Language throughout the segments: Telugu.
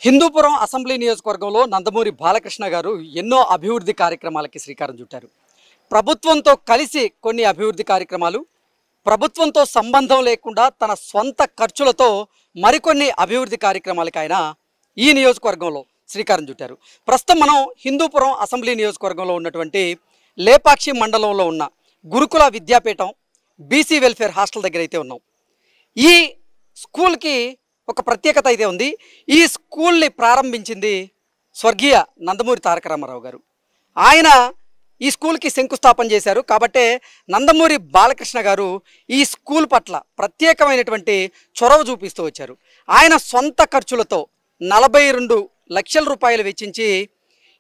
హిందూపురం అసెంబ్లీ నియోజకవర్గంలో నందమూరి బాలకృష్ణ గారు ఎన్నో అభివృద్ధి కార్యక్రమాలకి శ్రీకారం చుట్టారు. ప్రభుత్వంతో కలిసి కొన్ని అభివృద్ధి కార్యక్రమాలు, ప్రభుత్వంతో సంబంధం లేకుండా తన సొంత ఖర్చులతో మరికొన్ని అభివృద్ధి కార్యక్రమాలకి ఆయన ఈ నియోజకవర్గంలో శ్రీకారం చుట్టారు. ప్రస్తుతం మనం హిందూపురం అసెంబ్లీ నియోజకవర్గంలో ఉన్నటువంటి లేపాక్షి మండలంలో ఉన్న గురుకుల విద్యాపీఠం బీసీ వెల్ఫేర్ హాస్టల్ దగ్గర అయితే ఉన్నాం. ఈ స్కూల్కి ఒక ప్రత్యేకత అయితే ఉంది. ఈ స్కూల్ని ప్రారంభించింది స్వర్గీయ నందమూరి తారక రామారావు గారు. ఆయన ఈ స్కూల్కి శంకుస్థాపన చేశారు. కాబట్టే నందమూరి బాలకృష్ణ గారు ఈ స్కూల్ పట్ల ప్రత్యేకమైనటువంటి చొరవ చూపిస్తూ వచ్చారు. ఆయన సొంత ఖర్చులతో 42 లక్షల రూపాయలు వెచ్చించి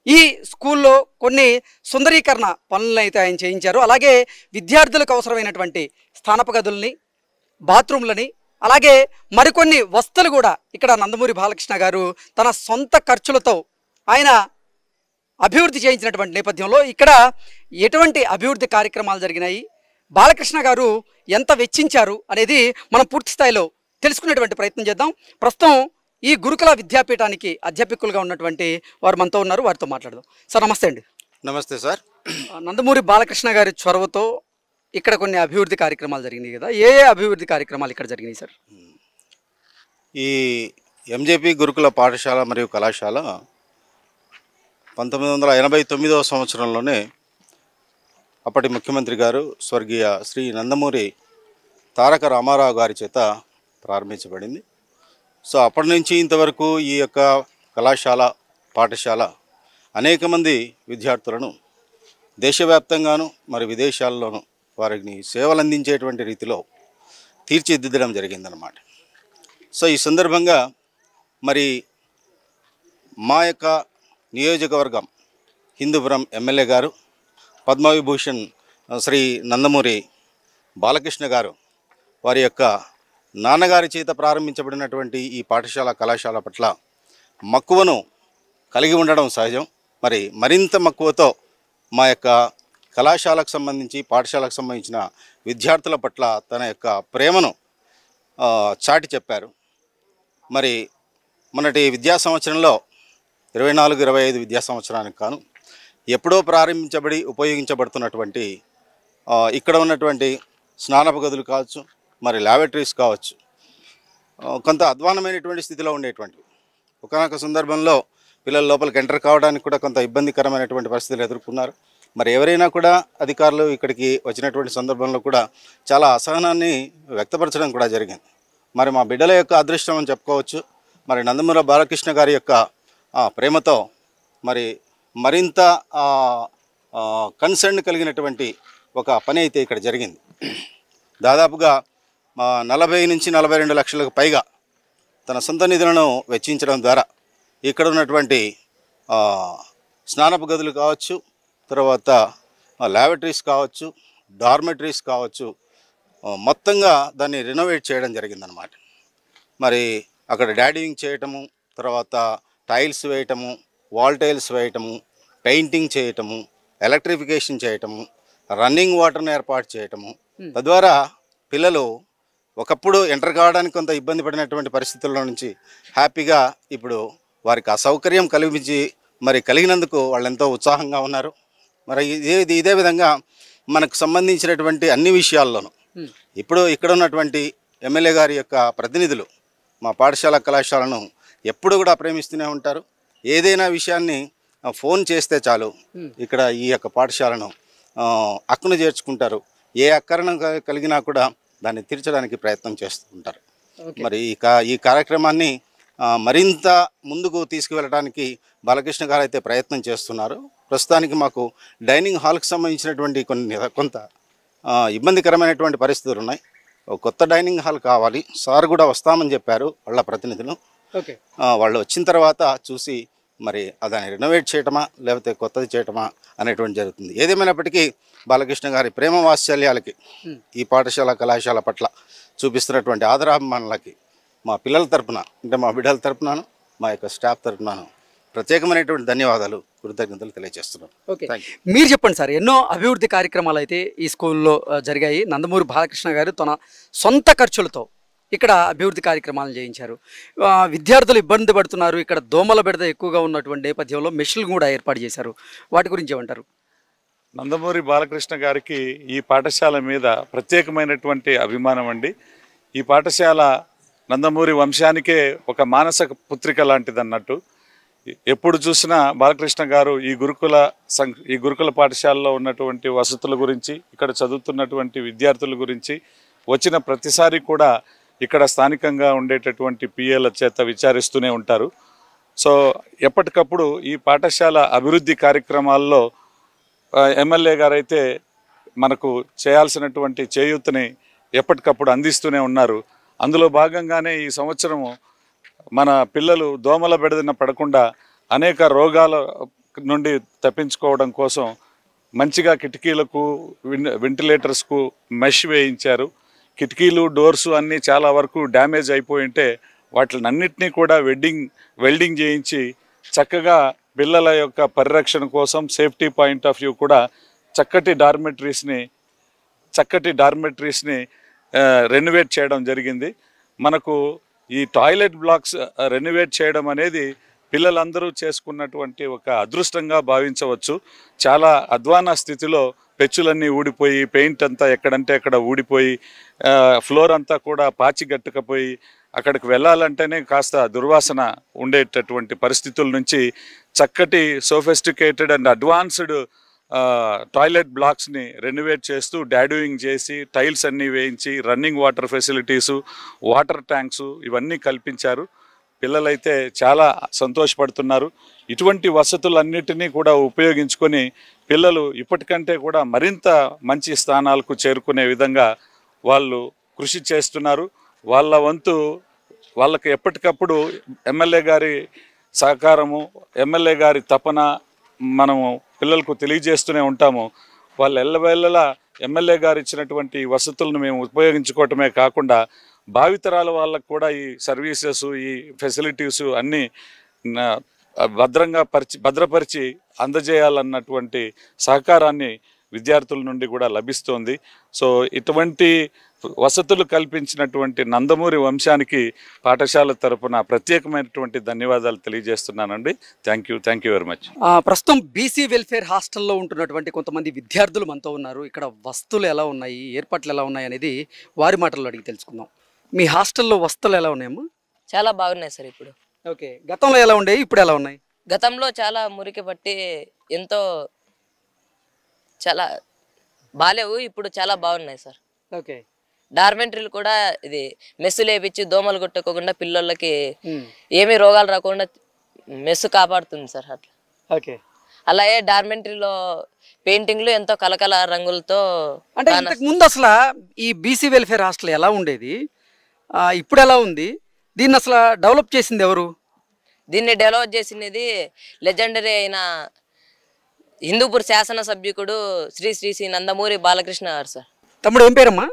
ఈ స్కూల్లో కొన్ని సుందరీకరణ పనులను అయితే ఆయన చేయించారు. అలాగే విద్యార్థులకు అవసరమైనటువంటి స్థానప గదుల్ని, బాత్రూమ్లని, అలాగే మరికొన్ని వస్తువులు కూడా ఇక్కడ నందమూరి బాలకృష్ణ గారు తన సొంత ఖర్చులతో ఆయన అభివృద్ధి చేయించినటువంటి నేపథ్యంలో ఇక్కడ ఎటువంటి అభివృద్ధి కార్యక్రమాలు జరిగినాయి, బాలకృష్ణ గారు ఎంత వెచ్చించారు అనేది మనం పూర్తి స్థాయిలో తెలుసుకునేటువంటి ప్రయత్నం చేద్దాం. ప్రస్తుతం ఈ గురుకుల విద్యాపీఠానికి అధ్యాపకులుగా ఉన్నటువంటి వారు మనతో ఉన్నారు. వారితో మాట్లాడదాం. సార్ నమస్తే అండి. నమస్తే సార్. నందమూరి బాలకృష్ణ గారి చొరవతో ఇక్కడ కొన్ని అభివృద్ధి కార్యక్రమాలు జరిగినాయి కదా, ఏ అభివృద్ధి కార్యక్రమాలు ఇక్కడ జరిగినాయి సార్? ఈ ఎంజేపీ గురుకుల పాఠశాల మరియు కళాశాల 1989వ సంవత్సరంలోనే అప్పటి ముఖ్యమంత్రి గారు స్వర్గీయ శ్రీ నందమూరి తారక రామారావు గారి చేత ప్రారంభించబడింది. సో అప్పటి నుంచి ఇంతవరకు ఈ యొక్క కళాశాల పాఠశాల అనేక మంది విద్యార్థులను దేశవ్యాప్తంగాను మరి విదేశాల్లోనూ వారిని సేవలు అందించేటువంటి రీతిలో తీర్చిదిద్దడం జరిగిందనమాట. సో ఈ సందర్భంగా మరి మా యొక్క నియోజకవర్గం హిందూపురం ఎమ్మెల్యే గారు పద్మవిభూషణ్ శ్రీ నందమూరి బాలకృష్ణ గారు వారి యొక్క నాన్నగారి చేత ప్రారంభించబడినటువంటి ఈ పాఠశాల కళాశాల పట్ల మక్కువను కలిగి ఉండడం సహజం. మరి మరింత మక్కువతో మా యొక్క కళాశాలకు సంబంధించి పాఠశాలకు సంబంధించిన విద్యార్థుల పట్ల తన యొక్క ప్రేమను చాటి చెప్పారు. మరి మొన్నటి విద్యా సంవత్సరంలో 24-25 విద్యా సంవత్సరానికి కాను ఎప్పుడో ప్రారంభించబడి ఉపయోగించబడుతున్నటువంటి ఇక్కడ ఉన్నటువంటి స్నానపు గదులు కావచ్చు, మరి ల్యాబొరేటరీస్ కావచ్చు, కొంత అధ్వానమైనటువంటి స్థితిలో ఉండేటువంటివి. ఒకనొక సందర్భంలో పిల్లల లోపలికి ఎంటర్ కావడానికి కూడా కొంత ఇబ్బందికరమైనటువంటి పరిస్థితులు ఎదుర్కొన్నారు. మరి ఎవరైనా కూడా అధికారులు ఇక్కడికి వచ్చినటువంటి సందర్భంలో కూడా చాలా అసహనాన్ని వ్యక్తపరచడం కూడా జరిగింది. మరి మా బిడ్డల యొక్క అదృష్టం అని చెప్పుకోవచ్చు. మరి నందమూరి బాలకృష్ణ గారి యొక్క ప్రేమతో మరి మరింత కన్సర్న్ కలిగినటువంటి ఒక పని అయితే ఇక్కడ జరిగింది. దాదాపుగా 40 నుంచి 42 లక్షలకు పైగా తన సొంత నిధులను వెచ్చించడం ద్వారా ఇక్కడ ఉన్నటువంటి స్నానపు గదులు కావచ్చు, తర్వాత ల్యాబొరేటరీస్ కావచ్చు, డార్మెటరీస్ కావచ్చు, మొత్తంగా దాన్ని రెనోవేట్ చేయడం జరిగిందనమాట. మరి అక్కడ డాడీయింగ్ చేయటము, తర్వాత టైల్స్ వేయటము, వాల్ టైల్స్ వేయటము, పెయింటింగ్ చేయటము, ఎలక్ట్రిఫికేషన్ చేయటము, రన్నింగ్ వాటర్ని ఏర్పాటు చేయటము, తద్వారా పిల్లలు ఒకప్పుడు ఎంటర్ కావడానికి కొంత ఇబ్బంది పడినటువంటి పరిస్థితుల్లో నుంచి హ్యాపీగా ఇప్పుడు వారికి ఆ సౌకర్యం కలిగినందుకు వాళ్ళు ఎంతో ఉత్సాహంగా ఉన్నారు. మరి ఇదే విధంగా మనకు సంబంధించినటువంటి అన్ని విషయాల్లోనూ ఇప్పుడు ఇక్కడ ఉన్నటువంటి ఎమ్మెల్యే గారి యొక్క ప్రతినిధులు మా పాఠశాల కళాశాలను ఎప్పుడు కూడా ప్రేమిస్తూనే ఉంటారు. ఏదైనా విషయాన్ని ఫోన్ చేస్తే చాలు ఇక్కడ ఈ యొక్క పాఠశాలను అక్కును చేర్చుకుంటారు. ఏ అక్కరణ కలిగినా కూడా దాన్ని తీర్చడానికి ప్రయత్నం చేస్తూ ఉంటారు. మరి ఈ కార్యక్రమాన్ని మరింత ముందుకు తీసుకువెళ్ళడానికి బాలకృష్ణ గారు అయితే ప్రయత్నం చేస్తున్నారు. ప్రస్తుతానికి మాకు డైనింగ్ హాల్కి సంబంధించినటువంటి కొంత ఇబ్బందికరమైనటువంటి పరిస్థితులు ఉన్నాయి. కొత్త డైనింగ్ హాల్ కావాలి. సార్ కూడా వస్తామని చెప్పారు వాళ్ళ ప్రతినిధులు. వాళ్ళు వచ్చిన తర్వాత చూసి మరి దాన్ని రెనోవేట్ చేయటమా లేకపోతే కొత్తది చేయటమా అనేటువంటి జరుగుతుంది. ఏదేమైనప్పటికీ బాలకృష్ణ గారి ప్రేమ వాత్సల్యాలకి ఈ పాఠశాల కళాశాల పట్ల చూపిస్తున్నటువంటి ఆదరాభిమానులకి మా పిల్లల తరపున, అంటే మా బిడ్డల తరపునను, మా యొక్క స్టాఫ్ తరపునను ప్రత్యేకమైనటువంటి ధన్యవాదాలు, కృతజ్ఞతలు తెలియజేస్తున్నాను. మీరు చెప్పండి సార్, ఎన్నో అభివృద్ధి కార్యక్రమాలు అయితే ఈ స్కూల్లో జరిగాయి. నందమూరి బాలకృష్ణ గారు తన సొంత ఖర్చులతో ఇక్కడ అభివృద్ధి కార్యక్రమాలను చేయించారు. విద్యార్థులు ఇబ్బంది పడుతున్నారు. ఇక్కడ దోమల బెడద ఎక్కువగా ఉన్నటువంటి నేపథ్యంలో మెషిన్లు కూడా ఏర్పాటు చేశారు. వాటి గురించి ఏమంటారు? నందమూరి బాలకృష్ణ గారికి ఈ పాఠశాల మీద ప్రత్యేకమైనటువంటి అభిమానం అండి. ఈ పాఠశాల నందమూరి వంశానికే ఒక మానస పుత్రిక లాంటిది అన్నట్టు. ఎప్పుడు చూసినా బాలకృష్ణ గారు ఈ గురుకుల పాఠశాలలో ఉన్నటువంటి వసతుల గురించి, ఇక్కడ చదువుతున్నటువంటి విద్యార్థుల గురించి వచ్చిన ప్రతిసారి కూడా ఇక్కడ స్థానికంగా ఉండేటటువంటి పిఏల చేత విచారిస్తూనే ఉంటారు. సో ఎప్పటికప్పుడు ఈ పాఠశాల అభివృద్ధి కార్యక్రమాల్లో ఎమ్మెల్యే గారైతే మనకు చేయాల్సినటువంటి చేయూతని ఎప్పటికప్పుడు అందిస్తూనే ఉన్నారు. అందులో భాగంగానే ఈ సంవత్సరము మన పిల్లలు దోమల బెడదన పడకుండా అనేక రోగాల నుండి తప్పించుకోవడం కోసం మంచిగా కిటికీలకు వెంటిలేటర్స్కు మెష్ వేయించారు. కిటికీలు డోర్సు అన్నీ చాలా వరకు డ్యామేజ్ అయిపోయి ఉంటే వాటినన్నింటినీ కూడా వెల్డింగ్ చేయించి చక్కగా పిల్లల యొక్క పరిరక్షణ కోసం సేఫ్టీ పాయింట్ ఆఫ్ వ్యూ కూడా చక్కటి డార్మెటరీస్ని రెనోవేట్ చేయడం జరిగింది. మనకు ఈ టాయిలెట్ బ్లాక్స్ రెనోవేట్ చేయడం అనేది పిల్లలందరూ చేసుకున్నటువంటి ఒక అదృష్టంగా భావించవచ్చు. చాలా అధ్వాన స్థితిలో పెచ్చులన్నీ ఊడిపోయి, పెయింట్ అంతా ఎక్కడంటే అక్కడ ఊడిపోయి, ఫ్లోర్ అంతా కూడా పాచి గట్టుకపోయి అక్కడికి వెళ్ళాలంటేనే కాస్త దుర్వాసన ఉండేటటువంటి పరిస్థితుల నుంచి చక్కటి సోఫిస్టికేటెడ్ అండ్ అడ్వాన్స్డ్ టాయిలెట్ బ్లాక్స్ని రెనోవేట్ చేస్తూ డాడూయింగ్ చేసి టైల్స్ అన్నీ వేయించి running water facilities, water tanks ఇవన్నీ కల్పించారు. పిల్లలైతే చాలా సంతోషపడుతున్నారు. ఇటువంటి వసతులన్నిటినీ కూడా ఉపయోగించుకొని పిల్లలు ఇప్పటికంటే కూడా మరింత మంచి స్థానాలకు చేరుకునే విధంగా వాళ్ళు కృషి చేస్తున్నారు. వాళ్ళ వంతు వాళ్ళకి ఎప్పటికప్పుడు ఎమ్మెల్యే గారి సహకారము, ఎమ్మెల్యే గారి తపన మనము పిల్లలకు తెలియజేస్తూనే ఉంటాము. వాళ్ళు ఎల్లవేళలా ఎమ్మెల్యే గారు ఇచ్చినటువంటి వసతులను మేము ఉపయోగించుకోవటమే కాకుండా భావితరాల వాళ్ళకు కూడా ఈ సర్వీసెస్, ఈ ఫెసిలిటీస్ అన్నీ భద్రపరిచి అందజేయాలన్నటువంటి సహకారాన్ని విద్యార్థుల నుండి కూడా లభిస్తోంది. సో ఇటువంటి వసతులు కల్పించినటువంటి నందమూరి వంశానికి పాఠశాల తరపున ప్రత్యేకమైనటువంటి ధన్యవాదాలు తెలియజేస్తున్నానండి. Thank you very much. ప్రస్తుతం బీసీ వెల్ఫేర్ హాస్టల్లో ఉంటున్నటువంటి కొంతమంది విద్యార్థులు మనతో ఉన్నారు. ఇక్కడ వసతులు ఎలా ఉన్నాయి, ఏర్పాట్లు ఎలా ఉన్నాయి అనేది వారి మాటల్లో అడిగి తెలుసుకుందాం. మీ హాస్టల్లో వసతులు ఎలా ఉన్నాయమ్మా? చాలా బాగున్నాయి సార్. ఇప్పుడు ఓకే, గతంలో ఎలా ఉండేవి, ఇప్పుడు ఎలా ఉన్నాయి? గతంలో చాలా మురికి పట్టి ఎంతో చాలా బాలేవు, ఇప్పుడు చాలా బాగున్నాయి సార్. ఓకే, డార్మెంటరీలు కూడా ఇది మెస్సులు వేపించి దోమలు కొట్టుకోకుండా పిల్లలకి ఏమీ రోగాలు రాకుండా మెస్సు కాపాడుతుంది సార్. అట్లా ఓకే. అలాగే డార్మెంటరీలో పెయింటింగ్లు ఎంతో కలకల రంగులతో. అంటే ఇంతకు ముందు అసలు ఈ బీసీ వెల్ఫేర్ హాస్టల్ ఎలా ఉండేది, ఇప్పుడు ఎలా ఉంది, దీన్ని అసలు డెవలప్ చేసింది ఎవరు? దీన్ని డెవలప్ చేసినది లెజెండరీ అయిన హిందూపూర్ శాసనసభ్యుడు శ్రీ శ్రీ శ్రీ నందమూరి బాలకృష్ణ గారు సార్. తమ్ముడు ఏం పేరమ్మా?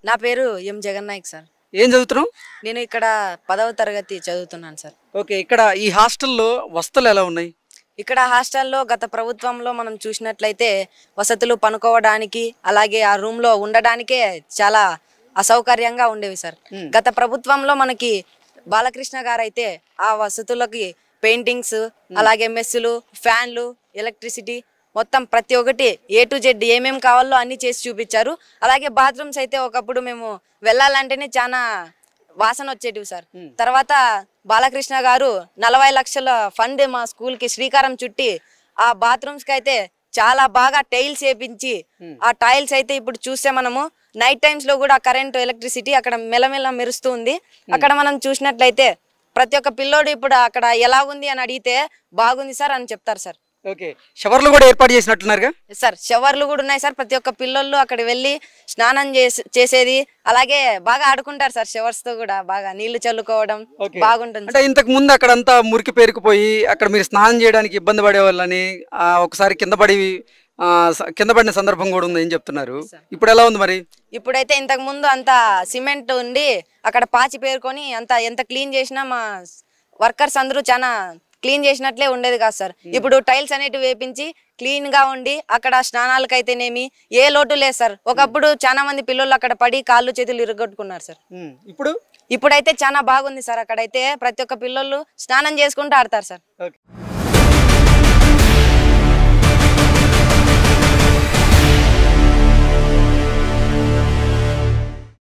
నా పేరు ఎం జగన్నాయక్ సార్. ఏం చదువుతున్నావు? నేను ఇక్కడ 10వ తరగతి చదువుతున్నాను సార్. ఓకే, ఇక్కడ ఈ హాస్టల్లో వసతులు ఎలా ఉన్నాయి? ఇక్కడ హాస్టల్లో గత ప్రభుత్వంలో మనం చూసినట్లయితే వసతులు పనుకోవడానికి అలాగే ఆ రూమ్లో ఉండడానికే చాలా అసౌకర్యంగా ఉండేవి సార్. గత ప్రభుత్వంలో మనకి బాలకృష్ణ గారు అయితే ఆ వసతులకి పెయింటింగ్స్, అలాగే మెస్సులు, ఫ్యాన్లు, ఎలక్ట్రిసిటీ మొత్తం ప్రతి ఒక్కటి A to Z ఏమేమి కావాలో అన్ని చేసి చూపించారు. అలాగే బాత్రూమ్స్ అయితే ఒకప్పుడు మేము వెళ్ళాలంటేనే చాలా వాసన వచ్చేటివి సార్. తర్వాత బాలకృష్ణ గారు 40 లక్షల ఫండ్ మా స్కూల్కి శ్రీకారం చుట్టి ఆ బాత్రూమ్స్కి అయితే చాలా బాగా టైల్స్ వేపించి ఆ టైల్స్ అయితే ఇప్పుడు చూస్తే మనము నైట్ టైమ్స్ లో కూడా కరెంట్, ఎలక్ట్రిసిటీ అక్కడ మెల్లమెల్ల మెరుస్తూ ఉంది. అక్కడ మనం చూసినట్లయితే ప్రతి ఒక్క పిల్లోడు ఇప్పుడు అక్కడ ఎలా ఉంది అని అడిగితే బాగుంది సార్ అని చెప్తారు సార్. ఓకే, షవర్లు కూడా ఏర్పాటు చేసినట్టున్నారుగా సార్. షవర్లు కూడా ఉన్నాయి సార్. ప్రతి ఒక్క పిల్లలు అక్కడ వెళ్ళి స్నానం చేసేది, అలాగే బాగా ఆడుకుంటారు సార్. షవర్స్ తో కూడా బాగా నీళ్లు చల్లుకోవడం బాగుంటుంది. అంటే ఇంతకు ముందు అక్కడంతా మురికి పేరుకుపోయి అక్కడ మీరు స్నానం చేయడానికి ఇబ్బంది పడేవాళ్ళని, ఒకసారి కింద పడిన సందర్భం కూడా ఉంది అని చెప్తున్నారు. ఇప్పుడు ఎలా ఉంది మరి? ఇప్పుడైతే ఇంతకు ముందు అంత సిమెంట్ ఉండి అక్కడ పాచి పేరుకొని ఎంత క్లీన్ చేసినా మా వర్కర్స్ అందరూ చాలా క్లీన్ చేసినట్లే ఉండేది కాదు సార్. ఇప్పుడు టైల్స్ అనేటివి వేపించి క్లీన్ గా ఉండి అక్కడ స్నానాలకైతేనేమి ఏ లోటు లేదు సార్. ఒకప్పుడు చాలా మంది పిల్లలు అక్కడ పడి కాళ్ళు చేతులు ఇరగొట్టుకున్నారు సార్. ఇప్పుడైతే చాలా బాగుంది సార్. అక్కడైతే ప్రతి ఒక్క పిల్లలు స్నానం చేసుకుంటూ ఆడతారు సార్. ఓకే.